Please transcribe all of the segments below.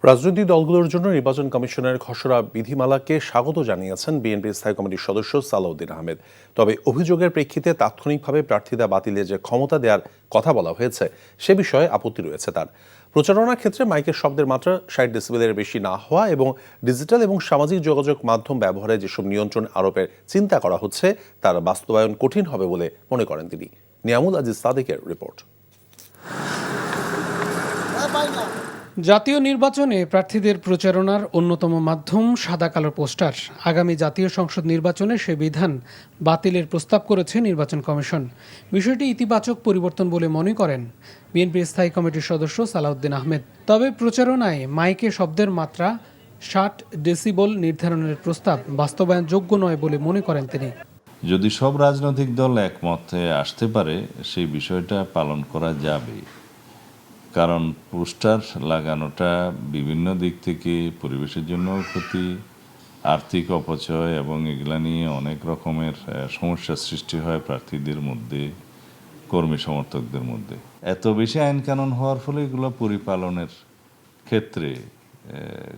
রাজনৈতিক দলগুলোর জন্য নির্বাচন কমিশনের খসড়া বিধিমালাকে স্বাগত জানিয়েছেন বিএনপির স্থায়ী কমিটির সদস্য সালাউদ্দিন আহমেদ। তবে অভিযোগের প্রেক্ষিতে তাৎক্ষণিকভাবে প্রার্থীতা বাতিলে যে ক্ষমতা দেওয়ার কথা বলা হয়েছে সে বিষয়ে আপত্তি রয়েছে তার। প্রচারণার ক্ষেত্রে মাইকের শব্দের মাত্রা ৬০ ডেসিবেলের বেশি না হওয়া এবং ডিজিটাল এবং সামাজিক যোগাযোগ মাধ্যম ব্যবহারে যেসব নিয়ন্ত্রণ আরোপের চিন্তা করা হচ্ছে তার বাস্তবায়ন কঠিন হবে বলে মনে করেন তিনি। নিয়ামুল আজিজ সাদেকের রিপোর্ট। জাতীয় নির্বাচনে প্রার্থীদের প্রচারণার অন্যতম মাধ্যম সাদা কালো পোস্টার। আগামী জাতীয় সংসদ নির্বাচনে সে বিধান বাতিলের প্রস্তাব করেছে নির্বাচন কমিশন। বিষয়টি ইতিবাচক পরিবর্তন বলে মনে করেন বিএনপির স্থায়ী কমিটির সদস্য সালাউদ্দিন আহমেদ। তবে প্রচারণায় মাইকে শব্দের মাত্রা ৬০ ডেসিবল নির্ধারণের প্রস্তাব বাস্তবায়নযোগ্য নয় বলে মনে করেন তিনি। যদি সব রাজনৈতিক দল একমতে আসতে পারে সেই বিষয়টা পালন করা যাবে, কারণ পোস্টার লাগানোটা বিভিন্ন দিক থেকে পরিবেশের জন্য ক্ষতি, আর্থিক অপচয় এবং এগুলা নিয়ে অনেক রকমের সমস্যার সৃষ্টি হয় প্রার্থীদের মধ্যে, কর্মী সমর্থকদের মধ্যে। এত বেশি আইন কানুন হওয়ার ফলে এগুলো পরিপালনের ক্ষেত্রে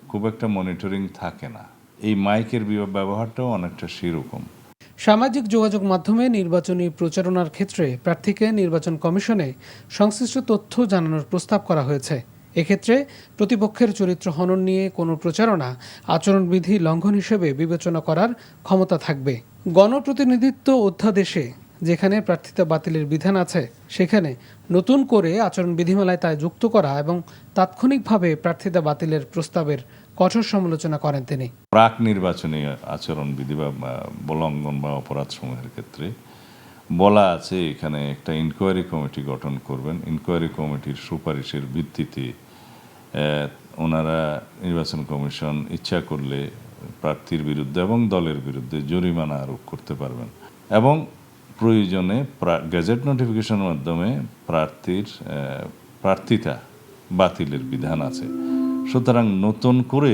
খুব একটা মনিটরিং থাকে না। এই মাইকের ব্যবহারটাও অনেকটা সেরকম। সামাজিক যোগাযোগ মাধ্যমে নির্বাচনী প্রচারণার ক্ষেত্রে প্রার্থীকে নির্বাচন কমিশনে সংশ্লিষ্ট তথ্য জানানোর প্রস্তাব করা হয়েছে। এক্ষেত্রে প্রতিপক্ষের চরিত্র হনন নিয়ে কোনো প্রচারণা আচরণবিধি লঙ্ঘন হিসেবে বিবেচনা করার ক্ষমতা থাকবে। গণপ্রতিনিধিত্ব অধ্যাদেশে যেখানে প্রার্থিতা বাতিলের বিধান আছে সেখানে নতুন করে আচরণ বিধিমালায় তা যুক্ত করা এবং তাৎক্ষণিকভাবে প্রার্থিতা বাতিলের প্রস্তাবের কঠোর সমালোচনা করেন তিনি। প্রাক নির্বাচনী আচরণবিধি বা লঙ্ঘন বা অপরাধ সমূহের ক্ষেত্রে বলা আছে এখানে একটা ইনকোয়ারি কমিটি গঠন করবেন। ইনকোয়ারি কমিটির সুপারিশের ভিত্তিতে ওনারা নির্বাচন কমিশন ইচ্ছা করলে প্রার্থীর বিরুদ্ধে এবং দলের বিরুদ্ধে জরিমানা আরোপ করতে পারবেন এবং প্রয়োজনে গেজেট নোটিফিকেশনের মাধ্যমে প্রার্থিতা বাতিলের বিধান আছে। সুতরাং নতুন করে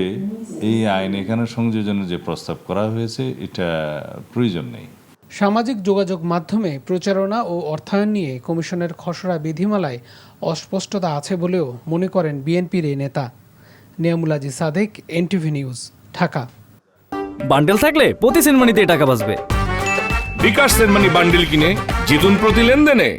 এই আইন এখানে সংযোজনের যে প্রস্তাব করা হয়েছে এটা প্রয়োজন নেই। সামাজিক যোগাযোগ মাধ্যমে প্রচারণা ও অর্থায়ন নিয়ে কমিশনের খসড়া বিধিমালায় অস্পষ্টতা আছে বলেও মনে করেন বিএনপির এই নেতা। Niamul Aziz Sadek, NTV news, Dhaka. Bundle থাকলে প্রতি সেনমানিতে টাকা বাঁচবে। বিকাশ সেনমানি বান্ডেল কিনে জিতুন প্রতি লেনদেনে।